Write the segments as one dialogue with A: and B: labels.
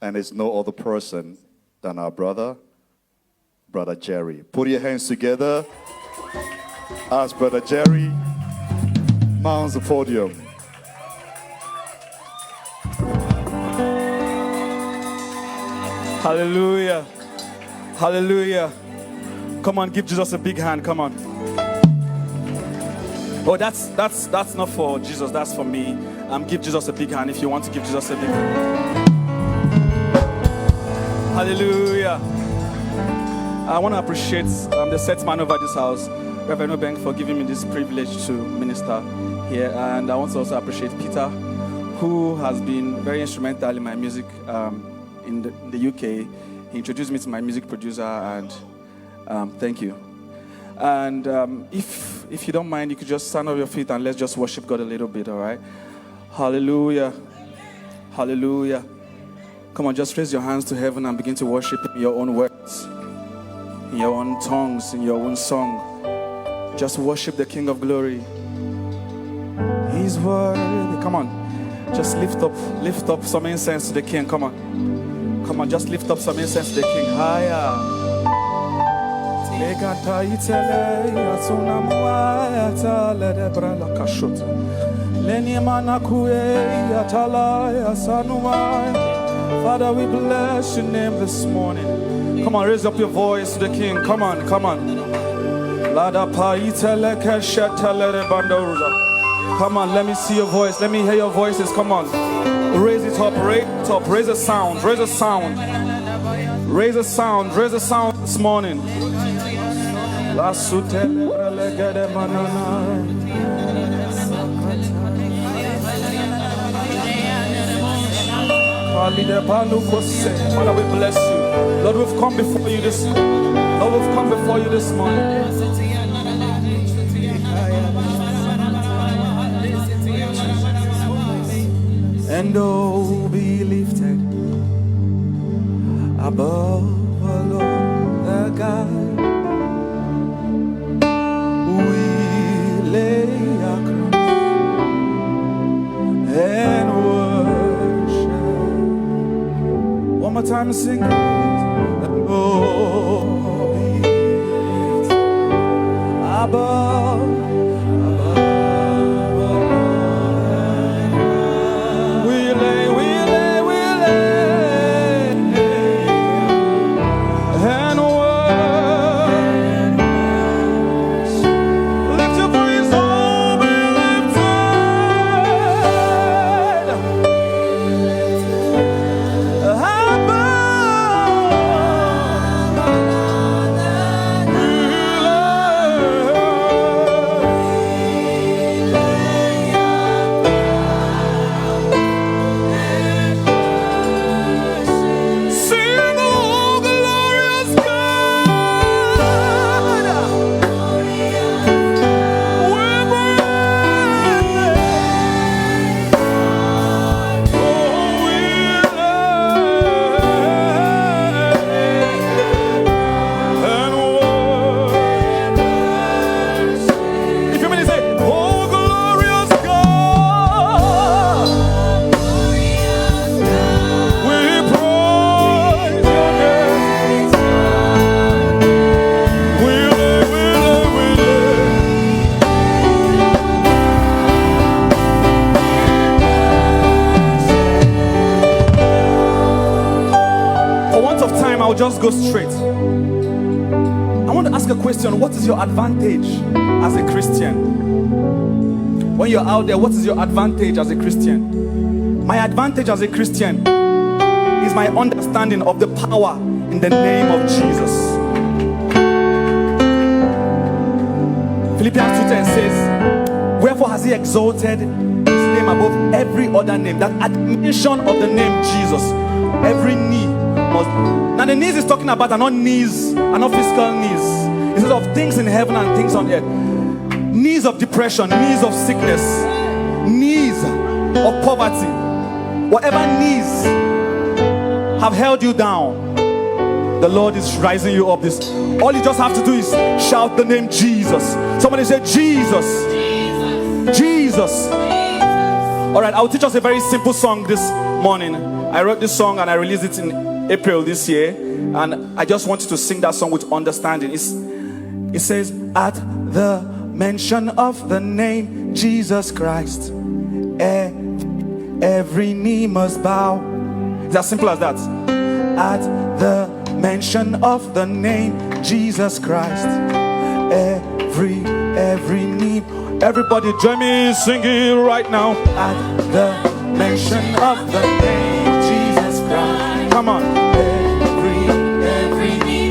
A: And it's no other person than our brother Jerry. Put your hands together as Brother Jerry mounts the podium.
B: Hallelujah. Hallelujah. Come on, give Jesus a big hand. Come on. Oh, that's not for Jesus. That's for me. Give Jesus a big hand if you want to give Jesus a big hand. Hallelujah. I want to appreciate the set man over this house, Reverend Obeng, for giving me this privilege to minister here. And I want to also appreciate Peter, who has been very instrumental in my music in the UK. He introduced me to my music producer, and thank you. And if you don't mind, you could just stand on your feet and let's just worship God a little bit, all right? Hallelujah. Hallelujah. Come on, just raise your hands to heaven and begin to worship in your own words, in your own tongues, in your own song. Just worship the King of Glory. He's worthy. Come on. Just lift up some incense to the King. Come on. Come on, just lift up some incense to the King. Higher. Father, we bless your name this morning. Come on, raise up your voice to the King. Come on, come on. Come on, let me see your voice. Let me hear your voices. Come on. Raise it up, raise it up. Raise a sound, raise a sound. Raise a sound, raise a sound this morning. Father, we bless you. Lord, we've come before you this morning. And oh, be lifted above all the God. We lay our cross and worship. One more time, sing. And oh, be lifted above. I'll just go straight. I want to ask a question. What is your advantage as a Christian? When you're out there, what is your advantage as a Christian? My advantage as a Christian is my understanding of the power in the name of Jesus. Philippians 2:10 says, wherefore has he exalted his name above every other name, that at mention of the name Jesus, every knee must. Now the knees is talking about are not knees, are not physical knees. Instead of things in heaven and things on earth. Knees of depression, knees of sickness, knees of poverty. Whatever knees have held you down, the Lord is rising you up. This, all you just have to do is shout the name Jesus. Somebody say Jesus. Jesus. All right, I'll teach us a very simple song this morning. I wrote this song and I released it in April this year, and I just want you to sing that song with understanding. It says, at the mention of the name Jesus Christ, every knee must bow. It's as simple as that. At the mention of the name Jesus Christ, every knee. Everybody join me singing right now. At the mention of the name Jesus Christ. Come on. Every knee.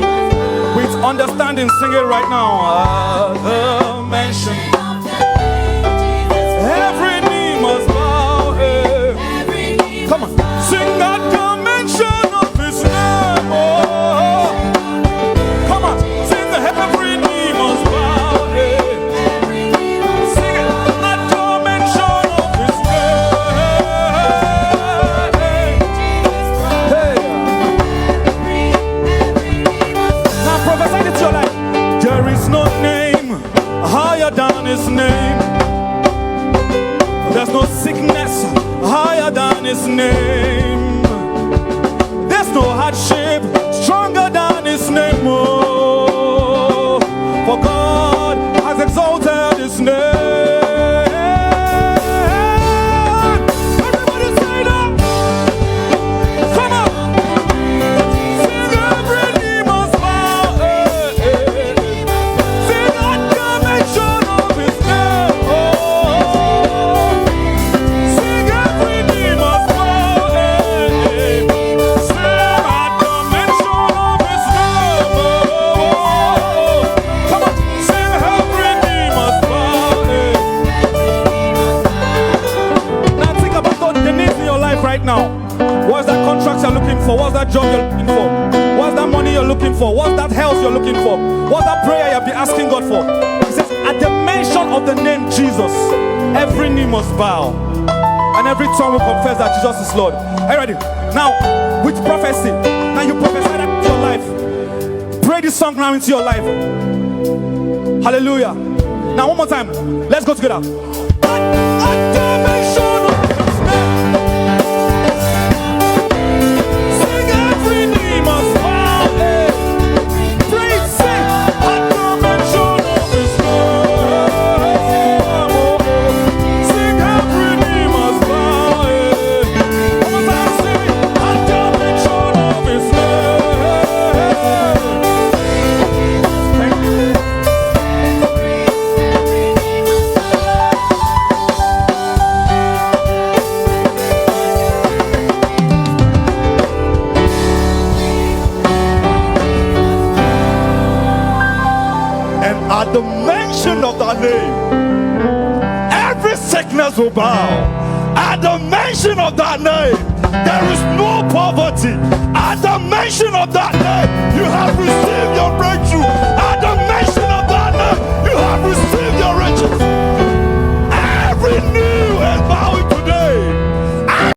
B: With understanding, sing it right now. At the mention of the name Jesus Christ. Every knee must bow. Every knee. Come on. Sing at the mention of his name. Oh. Come on. Sing every knee must bow. Than his name, there's no sickness higher than his name, there's no hardship stronger than his name. Oh, for God has exalted his name. Everybody say that. Come on. Sing every knee must bow. Sing at the mention. Right now, what's that contract you're looking for? What's that job you're looking for? What's that money you're looking for? What's that health you're looking for? What's that prayer you've been asking God for? He says, at the mention of the name Jesus, every knee must bow and every tongue will confess that Jesus is Lord. Are you ready? Now, with prophecy, now you prophesy that into your life. Pray this song now into your life. Hallelujah. Now, one more time. Let's go together. At the mention of his name. At the mention of that name, every sickness will bow. At the mention of that name, there is no poverty. At the mention of that name, you have received your breakthrough.